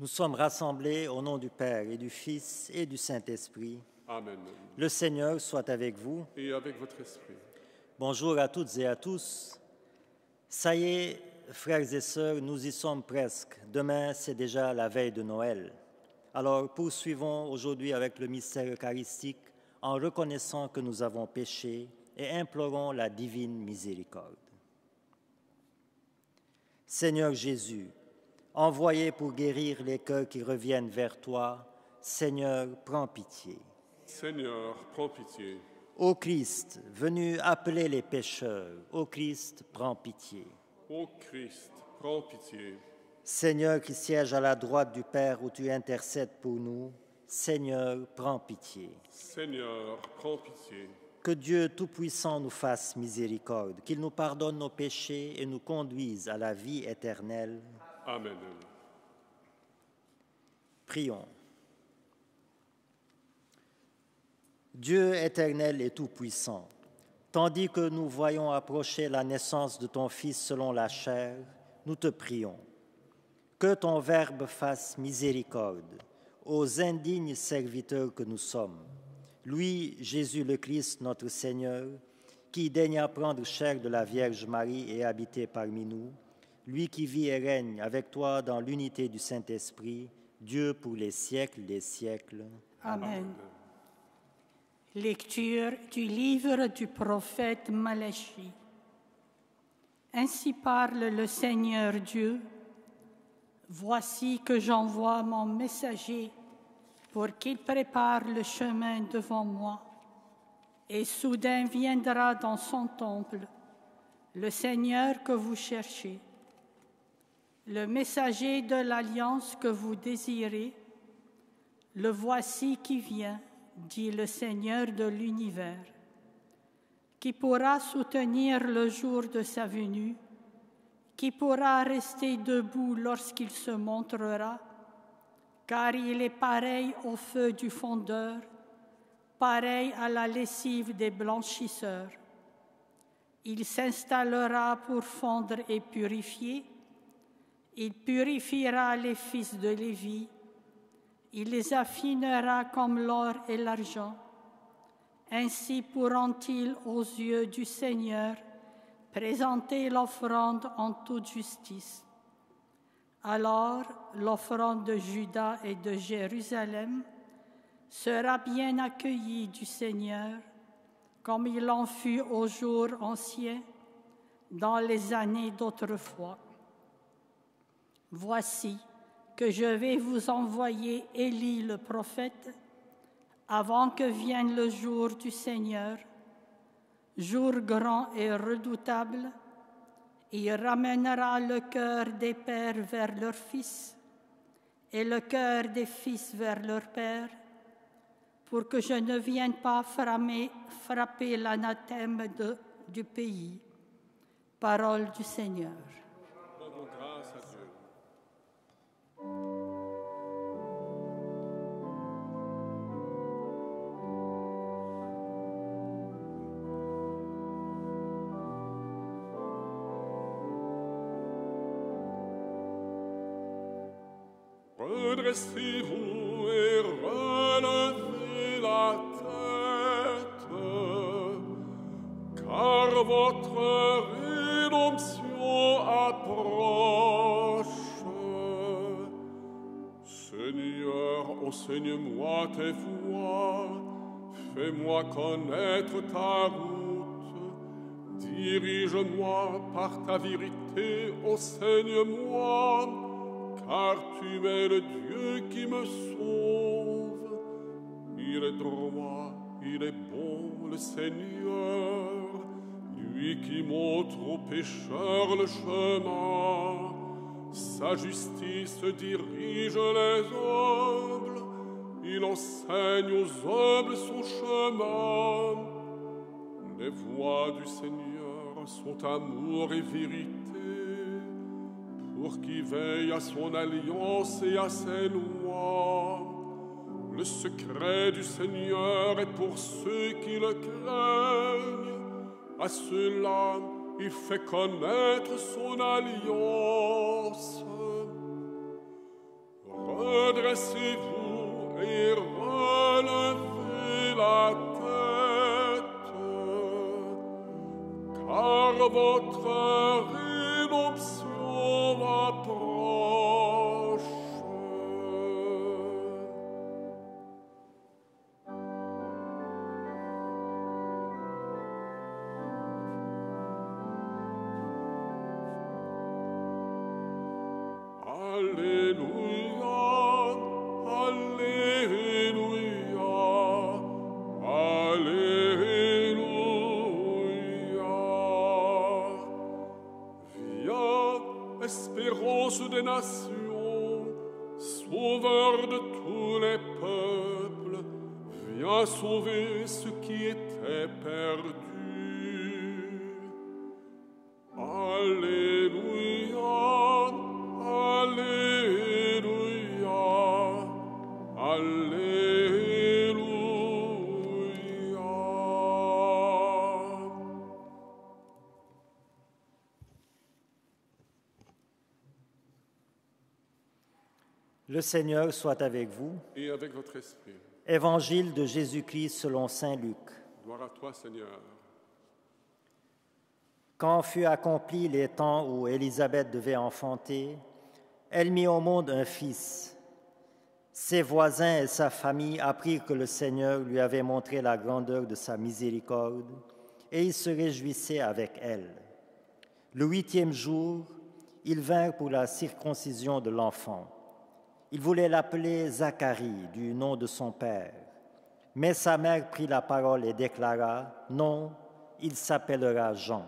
Nous sommes rassemblés au nom du Père et du Fils et du Saint-Esprit. Amen. Le Seigneur soit avec vous. Et avec votre esprit. Bonjour à toutes et à tous. Ça y est, frères et sœurs, nous y sommes presque. Demain, c'est déjà la veille de Noël. Alors, poursuivons aujourd'hui avec le mystère eucharistique en reconnaissant que nous avons péché et implorons la divine miséricorde. Seigneur Jésus, envoyé pour guérir les cœurs qui reviennent vers toi, Seigneur, prends pitié. Seigneur, prends pitié. Ô Christ, venu appeler les pécheurs, ô Christ, prends pitié. Ô Christ, prends pitié. Seigneur qui siège à la droite du Père où tu intercèdes pour nous, Seigneur, prends pitié. Seigneur, prends pitié. Que Dieu Tout-Puissant nous fasse miséricorde, qu'il nous pardonne nos péchés et nous conduise à la vie éternelle. Amen. Prions. Dieu éternel et tout-puissant, tandis que nous voyons approcher la naissance de ton Fils selon la chair, nous te prions. Que ton Verbe fasse miséricorde aux indignes serviteurs que nous sommes. Lui, Jésus le Christ, notre Seigneur, qui daigna prendre chair de la Vierge Marie et habiter parmi nous, lui qui vit et règne avec toi dans l'unité du Saint-Esprit, Dieu pour les siècles des siècles. Amen. Lecture du livre du prophète Malachie. Ainsi parle le Seigneur Dieu. Voici que j'envoie mon messager pour qu'il prépare le chemin devant moi. Et soudain viendra dans son temple le Seigneur que vous cherchez. Le messager de l'alliance que vous désirez, le voici qui vient, dit le Seigneur de l'univers, qui pourra soutenir le jour de sa venue, qui pourra rester debout lorsqu'il se montrera, car il est pareil au feu du fondeur, pareil à la lessive des blanchisseurs. Il s'installera pour fondre et purifier. Il purifiera les fils de Lévi. Il les affinera comme l'or et l'argent. Ainsi pourront-ils, aux yeux du Seigneur, présenter l'offrande en toute justice. Alors, l'offrande de Juda et de Jérusalem sera bien accueillie du Seigneur, comme il en fut aux jours anciens, dans les années d'autrefois. Voici que je vais vous envoyer Élie le prophète, avant que vienne le jour du Seigneur, jour grand et redoutable. Il ramènera le cœur des pères vers leurs fils et le cœur des fils vers leurs pères, pour que je ne vienne pas frapper l'anathème du pays. Parole du Seigneur. Rendons grâce à Dieu. Redressez-vous et relevez la tête, car votre rédemption approche. Seigneur, enseigne-moi tes voies, fais-moi connaître ta route, dirige-moi par ta vérité, enseigne-moi, car tu es le Dieu qui me sauve. Il est droit, il est bon, le Seigneur, lui qui montre aux pécheurs le chemin. Sa justice dirige les humbles, il enseigne aux humbles son chemin. Les voies du Seigneur sont amour et vérité, pour qui veille à son alliance et à ses lois. Le secret du Seigneur est pour ceux qui le craignent. À ceux-là, il fait connaître son alliance. redressez-vous et relevez la tête, car votre rédemption approche. Alléluia, Alléluia, Alléluia. Viens, espérance des nations, sauveur de tous les peuples, viens sauver ce qui était perdu. Alléluia, Alléluia, Alléluia. Le Seigneur soit avec vous. Et avec votre esprit. Évangile de Jésus-Christ selon saint Luc. Gloire à toi, Seigneur. Quand fut accompli les temps où Élisabeth devait enfanter, elle mit au monde un fils. Ses voisins et sa famille apprirent que le Seigneur lui avait montré la grandeur de sa miséricorde, et ils se réjouissaient avec elle. Le 8e jour, ils vinrent pour la circoncision de l'enfant. Ils voulaient l'appeler Zacharie, du nom de son père. Mais sa mère prit la parole et déclara, « Non, il s'appellera Jean. »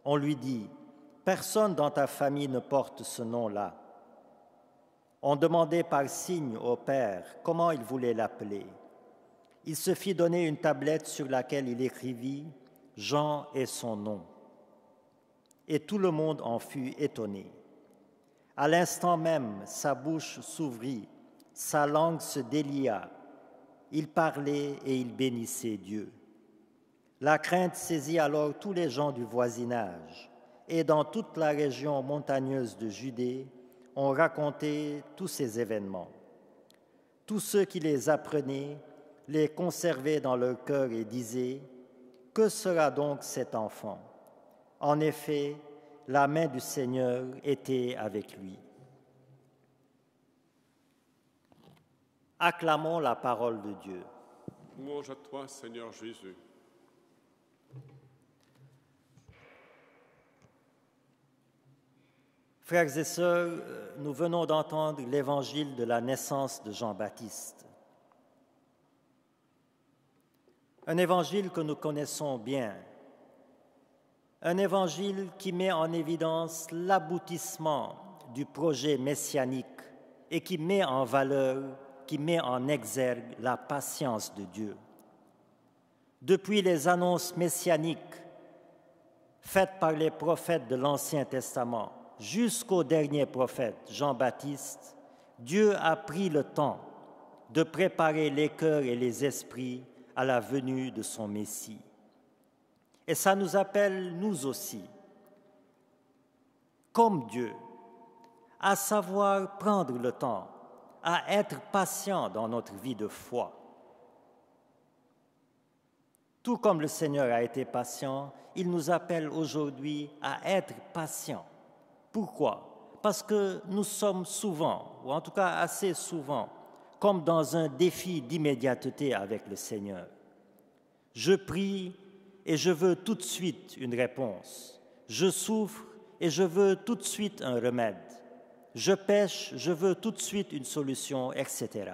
On lui dit, « Personne dans ta famille ne porte ce nom-là. » On demandait par signe au père comment il voulait l'appeler. Il se fit donner une tablette sur laquelle il écrivit « Jean est son nom ». Et tout le monde en fut étonné. À l'instant même, sa bouche s'ouvrit, sa langue se délia. Il parlait et il bénissait Dieu. La crainte saisit alors tous les gens du voisinage, et dans toute la région montagneuse de Judée, on racontait tous ces événements. Tous ceux qui les apprenaient les conservaient dans leur cœur et disaient « Que sera donc cet enfant ?» En effet, la main du Seigneur était avec lui. Acclamons la parole de Dieu. Louange à toi, Seigneur Jésus. Frères et sœurs, nous venons d'entendre l'évangile de la naissance de Jean-Baptiste. Un évangile que nous connaissons bien, un évangile qui met en évidence l'aboutissement du projet messianique et qui met en valeur, qui met en exergue la patience de Dieu. Depuis les annonces messianiques faites par les prophètes de l'Ancien Testament, jusqu'au dernier prophète, Jean-Baptiste, Dieu a pris le temps de préparer les cœurs et les esprits à la venue de son Messie. Et ça nous appelle, nous aussi, comme Dieu, à savoir prendre le temps, à être patient dans notre vie de foi. Tout comme le Seigneur a été patient, il nous appelle aujourd'hui à être patients. Pourquoi? Parce que nous sommes souvent, ou en tout cas assez souvent, comme dans un défi d'immédiateté avec le Seigneur. Je prie et je veux tout de suite une réponse. Je souffre et je veux tout de suite un remède. Je pêche, je veux tout de suite une solution, etc.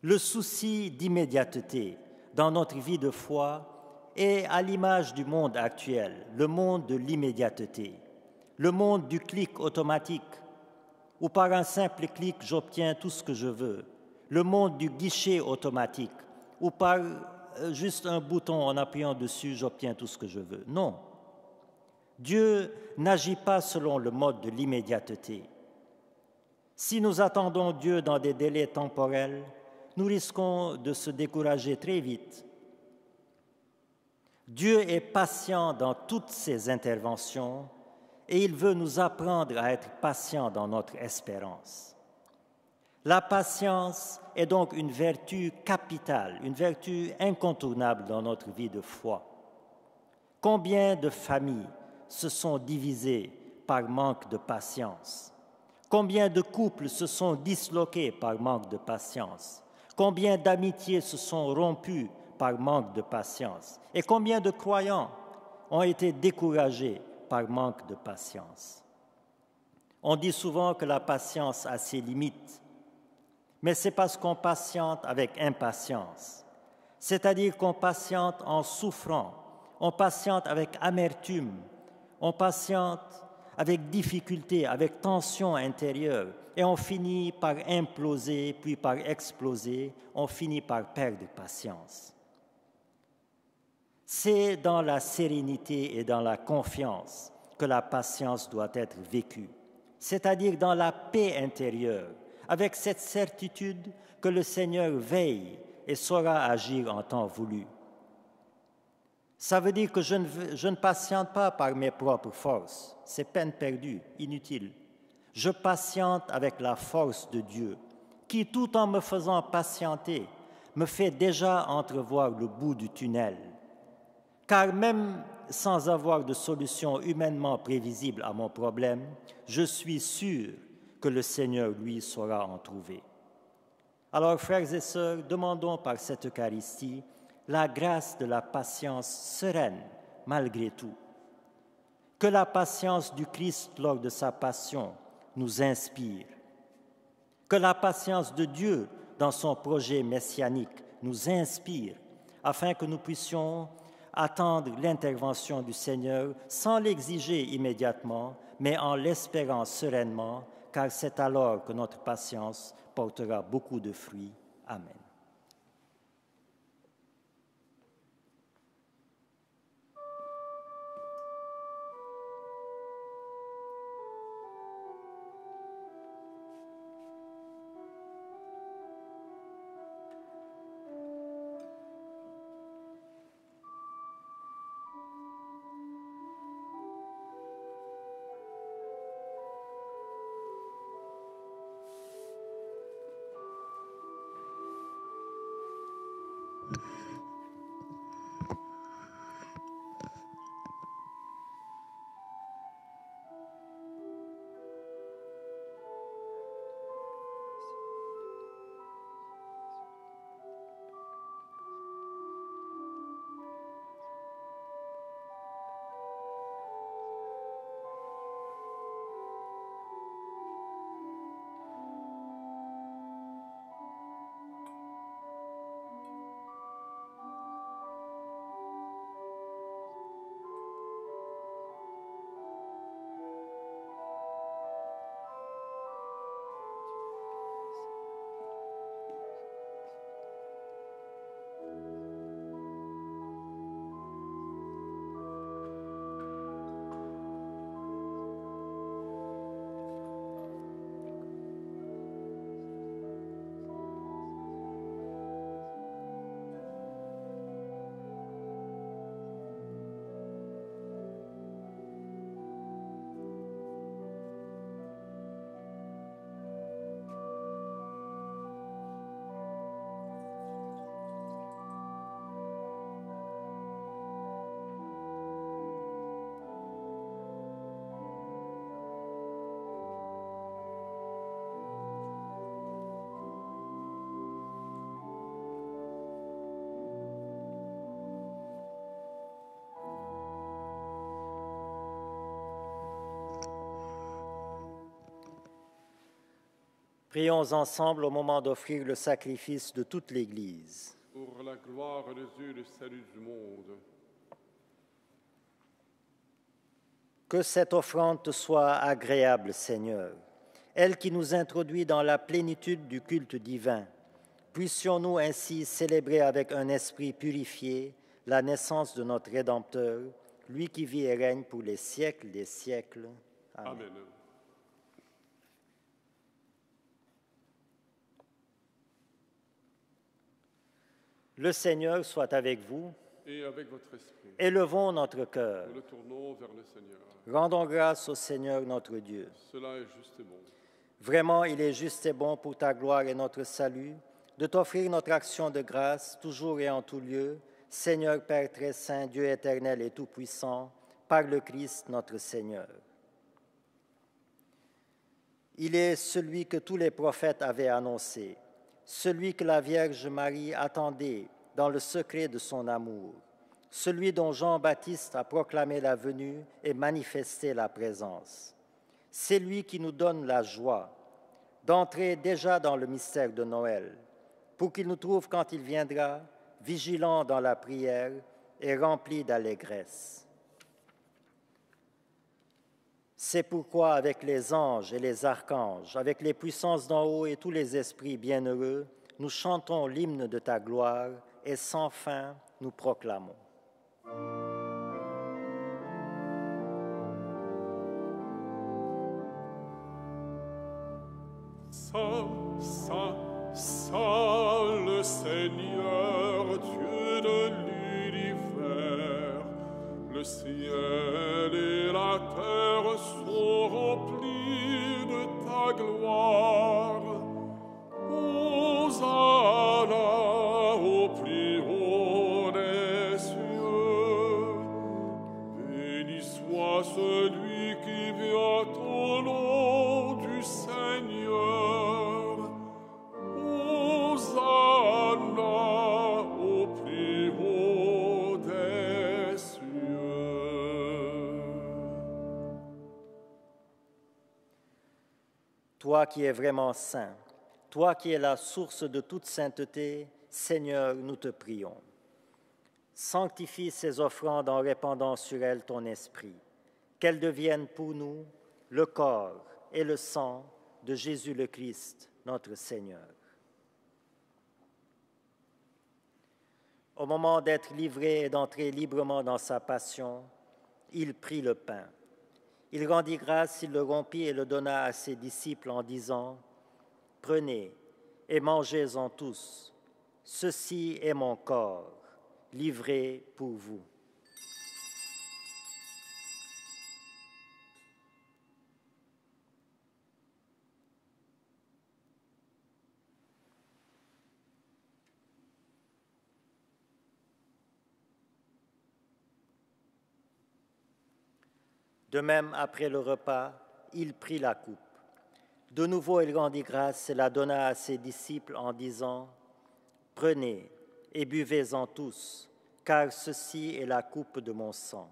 Le souci d'immédiateté dans notre vie de foi est à l'image du monde actuel, le monde de l'immédiateté. Le monde du clic automatique, où par un simple clic, j'obtiens tout ce que je veux. Le monde du guichet automatique, où par juste un bouton en appuyant dessus, j'obtiens tout ce que je veux. Non. Dieu n'agit pas selon le mode de l'immédiateté. Si nous attendons Dieu dans des délais temporels, nous risquons de se décourager très vite. Dieu est patient dans toutes ses interventions, et il veut nous apprendre à être patients dans notre espérance. La patience est donc une vertu capitale, une vertu incontournable dans notre vie de foi. Combien de familles se sont divisées par manque de patience? Combien de couples se sont disloqués par manque de patience? Combien d'amitiés se sont rompues par manque de patience? Et combien de croyants ont été découragés par manque de patience? On dit souvent que la patience a ses limites, mais c'est parce qu'on patiente avec impatience, c'est-à-dire qu'on patiente en souffrant, on patiente avec amertume, on patiente avec difficulté, avec tension intérieure, et on finit par imploser, puis par exploser, on finit par perdre patience. C'est dans la sérénité et dans la confiance que la patience doit être vécue, c'est-à-dire dans la paix intérieure, avec cette certitude que le Seigneur veille et saura agir en temps voulu. Ça veut dire que je ne patiente pas par mes propres forces, c'est peine perdue, inutile. Je patiente avec la force de Dieu, qui, tout en me faisant patienter, me fait déjà entrevoir le bout du tunnel. Car même sans avoir de solution humainement prévisible à mon problème, je suis sûr que le Seigneur, lui, saura en trouver. Alors, frères et sœurs, demandons par cette Eucharistie la grâce de la patience sereine, malgré tout. Que la patience du Christ lors de sa passion nous inspire. Que la patience de Dieu dans son projet messianique nous inspire, afin que nous puissions attendre l'intervention du Seigneur sans l'exiger immédiatement, mais en l'espérant sereinement, car c'est alors que notre patience portera beaucoup de fruits. Amen. Prions ensemble au moment d'offrir le sacrifice de toute l'Église. Pour la gloire de Dieu et le salut du monde. Que cette offrande te soit agréable, Seigneur, elle qui nous introduit dans la plénitude du culte divin. Puissions-nous ainsi célébrer avec un esprit purifié la naissance de notre Rédempteur, lui qui vit et règne pour les siècles des siècles. Amen. Amen. Le Seigneur soit avec vous. Et avec votre esprit. Élevons notre cœur. Nous le tournons vers le Seigneur. Rendons grâce au Seigneur notre Dieu. Cela est juste et bon. Vraiment, il est juste et bon pour ta gloire et notre salut de t'offrir notre action de grâce, toujours et en tout lieu, Seigneur Père très saint, Dieu éternel et tout-puissant, par le Christ notre Seigneur. Il est celui que tous les prophètes avaient annoncé, celui que la Vierge Marie attendait dans le secret de son amour, celui dont Jean-Baptiste a proclamé la venue et manifesté la présence. C'est lui qui nous donne la joie d'entrer déjà dans le mystère de Noël, pour qu'il nous trouve quand il viendra, vigilants dans la prière et remplis d'allégresse. C'est pourquoi, avec les anges et les archanges, avec les puissances d'en haut et tous les esprits bienheureux, nous chantons l'hymne de ta gloire et sans fin nous proclamons. Saint, Saint, Saint, le Seigneur, Dieu de l'univers, le ciel et la terre sont remplis de ta gloire. Hosanna au plus haut des cieux. Béni soit celui qui vient au nom du Seigneur. Hosanna au plus haut des cieux. Toi qui es vraiment saint, toi qui es la source de toute sainteté, Seigneur, nous te prions. Sanctifie ces offrandes en répandant sur elles ton esprit, qu'elles deviennent pour nous le corps et le sang de Jésus le Christ, notre Seigneur. Au moment d'être livré et d'entrer librement dans sa passion, il prit le pain. Il rendit grâce, il le rompit et le donna à ses disciples en disant « Prenez et mangez-en tous, ceci est mon corps, livré pour vous. » De même, après le repas, il prit la coupe. De nouveau, il rendit grâce et la donna à ses disciples en disant « Prenez et buvez-en tous, car ceci est la coupe de mon sang,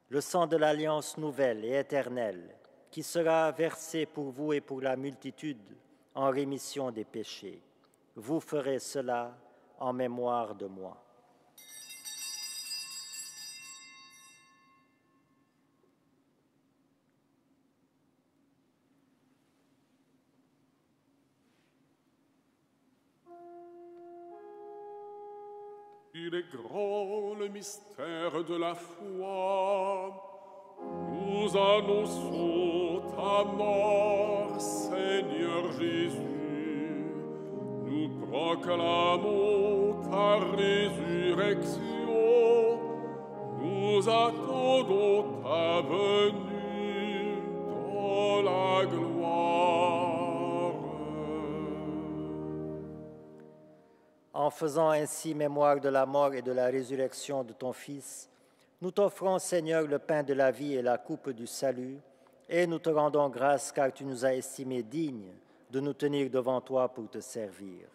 le sang de l'alliance nouvelle et éternelle, qui sera versé pour vous et pour la multitude en rémission des péchés. Vous ferez cela en mémoire de moi. » Il est grand le mystère de la foi. Nous annonçons ta mort, Seigneur Jésus. Nous proclamons ta résurrection. Nous attendons ta venue dans la gloire. En faisant ainsi mémoire de la mort et de la résurrection de ton Fils, nous t'offrons, Seigneur, le pain de la vie et la coupe du salut, et nous te rendons grâce car tu nous as estimés dignes de nous tenir devant toi pour te servir.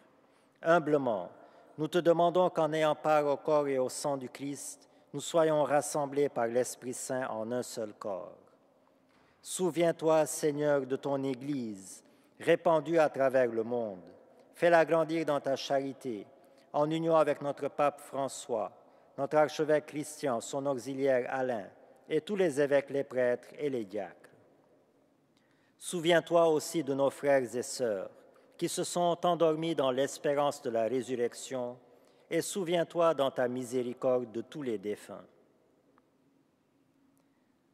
Humblement, nous te demandons qu'en ayant part au corps et au sang du Christ, nous soyons rassemblés par l'Esprit Saint en un seul corps. Souviens-toi, Seigneur, de ton Église, répandue à travers le monde. Fais-la grandir dans ta charité, en union avec notre pape François, notre archevêque Christian, son auxiliaire Alain, et tous les évêques, les prêtres et les diacres. Souviens-toi aussi de nos frères et sœurs qui se sont endormis dans l'espérance de la résurrection, et souviens-toi dans ta miséricorde de tous les défunts.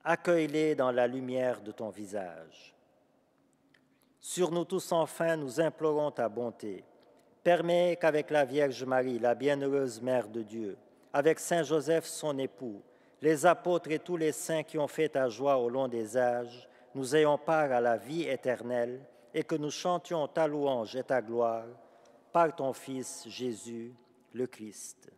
Accueille-les dans la lumière de ton visage. Sur nous tous enfin, nous implorons ta bonté. Permets qu'avec la Vierge Marie, la bienheureuse Mère de Dieu, avec Saint Joseph, son époux, les apôtres et tous les saints qui ont fait ta joie au long des âges, nous ayons part à la vie éternelle et que nous chantions ta louange et ta gloire par ton Fils Jésus le Christ.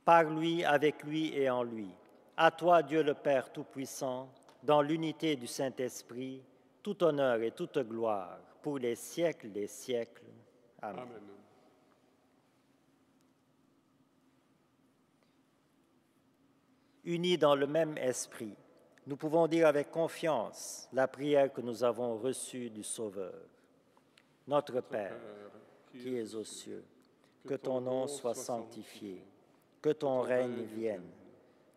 Par lui, avec lui et en lui. À toi, Dieu le Père Tout-Puissant, dans l'unité du Saint-Esprit, tout honneur et toute gloire pour les siècles des siècles. Amen. Amen. Unis dans le même esprit, nous pouvons dire avec confiance la prière que nous avons reçue du Sauveur. Notre Père, qui es aux cieux, que ton nom soit sanctifié, que ton règne vienne,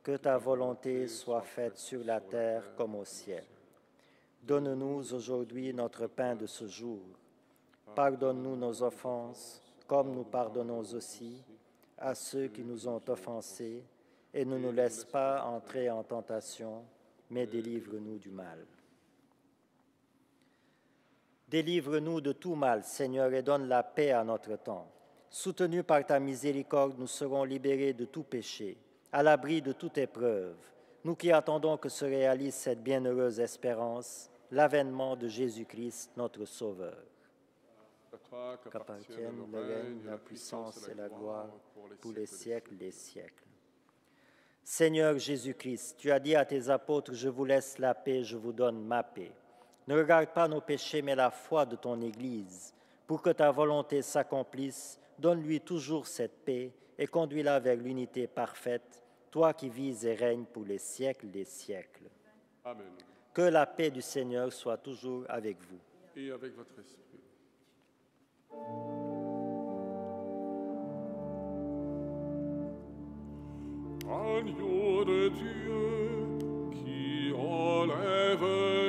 que ta volonté soit faite sur la terre comme au ciel. Donne-nous aujourd'hui notre pain de ce jour. Pardonne-nous nos offenses, comme nous pardonnons aussi à ceux qui nous ont offensés, et ne nous laisse pas entrer en tentation, mais délivre-nous du mal. Délivre-nous de tout mal, Seigneur, et donne la paix à notre temps. Soutenus par ta miséricorde, nous serons libérés de tout péché, à l'abri de toute épreuve, nous qui attendons que se réalise cette bienheureuse espérance, l'avènement de Jésus-Christ, notre Sauveur. À toi Qu'appartiennent le règne, la puissance et la gloire pour les siècles des siècles. Seigneur Jésus-Christ, tu as dit à tes apôtres, « Je vous laisse la paix, je vous donne ma paix. » Ne regarde pas nos péchés, mais la foi de ton Église. Pour que ta volonté s'accomplisse, donne-lui toujours cette paix et conduis-la vers l'unité parfaite, toi qui vis et règnes pour les siècles des siècles. Amen. Que la paix du Seigneur soit toujours avec vous. Et avec votre esprit. Agneau de Dieu, qui enlève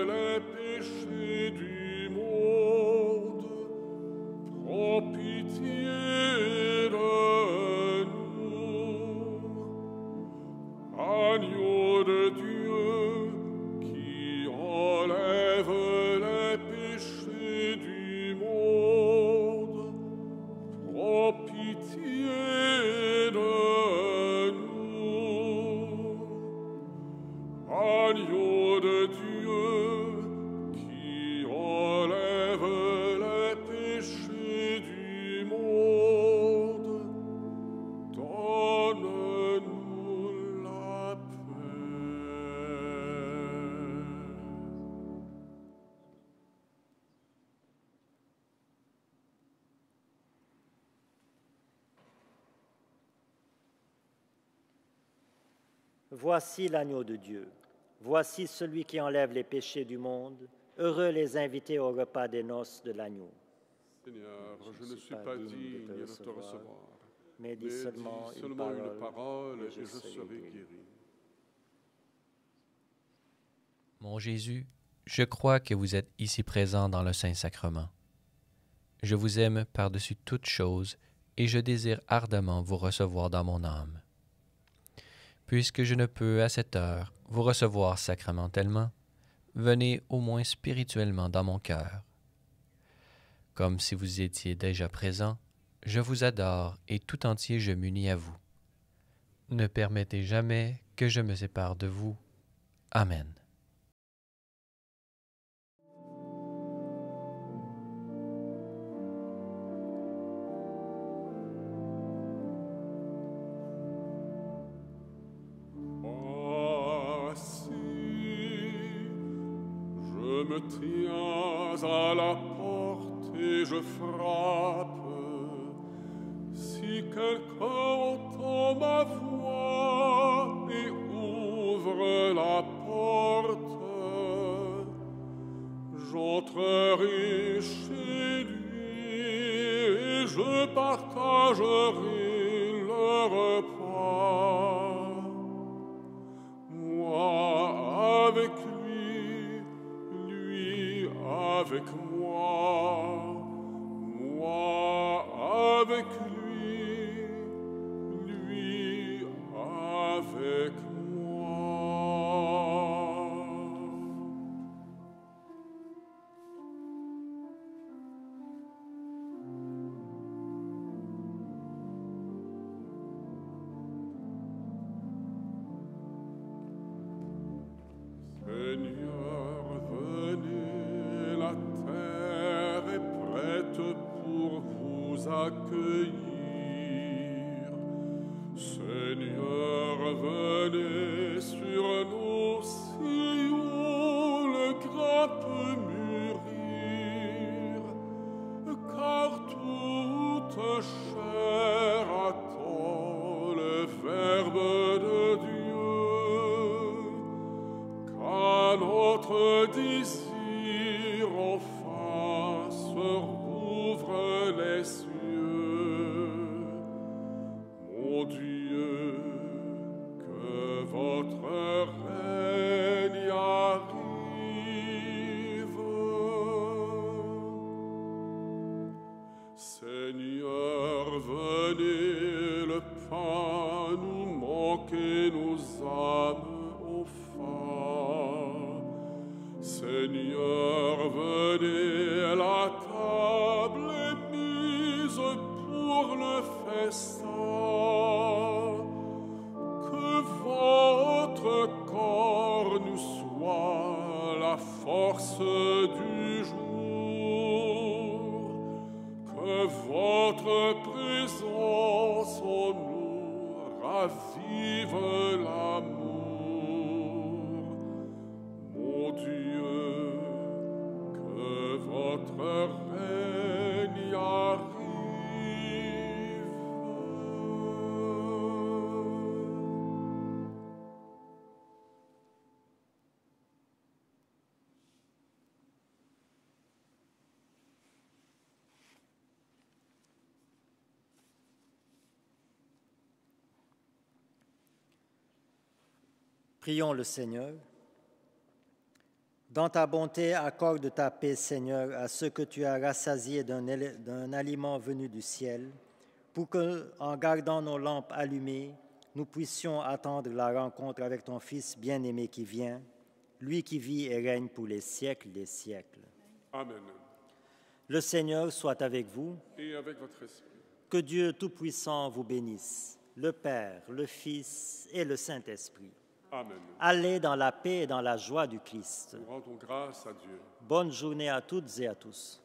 les péchés du monde, prends pitié de nous. Agneau de Dieu, qui enlève les péchés du monde, prends pitié de nous. Agneau de Dieu, qui enlève les péchés du monde, donne-nous la paix. Voici l'agneau de Dieu. Voici celui qui enlève les péchés du monde. Heureux les invités au repas des noces de l'agneau. Seigneur, je ne suis pas digne de te recevoir, mais dis mais seulement dis une seulement une parole, parole et et je je serai serai guéri. guéri. Mon Jésus, je crois que vous êtes ici présent dans le Saint-Sacrement. Je vous aime par-dessus toute chose et je désire ardemment vous recevoir dans mon âme. Puisque je ne peux à cette heure vous recevoir sacramentellement, venez au moins spirituellement dans mon cœur. Comme si vous étiez déjà présent, je vous adore et tout entier je m'unis à vous. Ne permettez jamais que je me sépare de vous. Amen. Je me tiens à la porte et je frappe. Si quelqu'un entend ma voix et ouvre la porte, j'entrerai chez lui et je partagerai le repas. Moi avec lui, lui avec moi, moi avec lui, lui avec moi. notre désir enfin se rouvre les cieux. Mon Dieu, que votre règne arrive. Seigneur, venez, le pain nous manque et nos âmes au faim. Seigneur, venez, la table est mise pour le festin. Que votre corps nous soit la force du jour. Que votre présence en nous ravive l'amour. Mon Dieu, que votre règne arrive. Prions le Seigneur. Dans ta bonté, accorde ta paix, Seigneur, à ceux que tu as rassasiés d'un aliment venu du ciel, pour que, en gardant nos lampes allumées, nous puissions attendre la rencontre avec ton Fils bien-aimé qui vient, lui qui vit et règne pour les siècles des siècles. Amen. Le Seigneur soit avec vous. Et avec votre esprit. Que Dieu Tout-Puissant vous bénisse, le Père, le Fils et le Saint-Esprit. Amen. Allez dans la paix et dans la joie du Christ. Nous rendons grâce à Dieu. Bonne journée à toutes et à tous.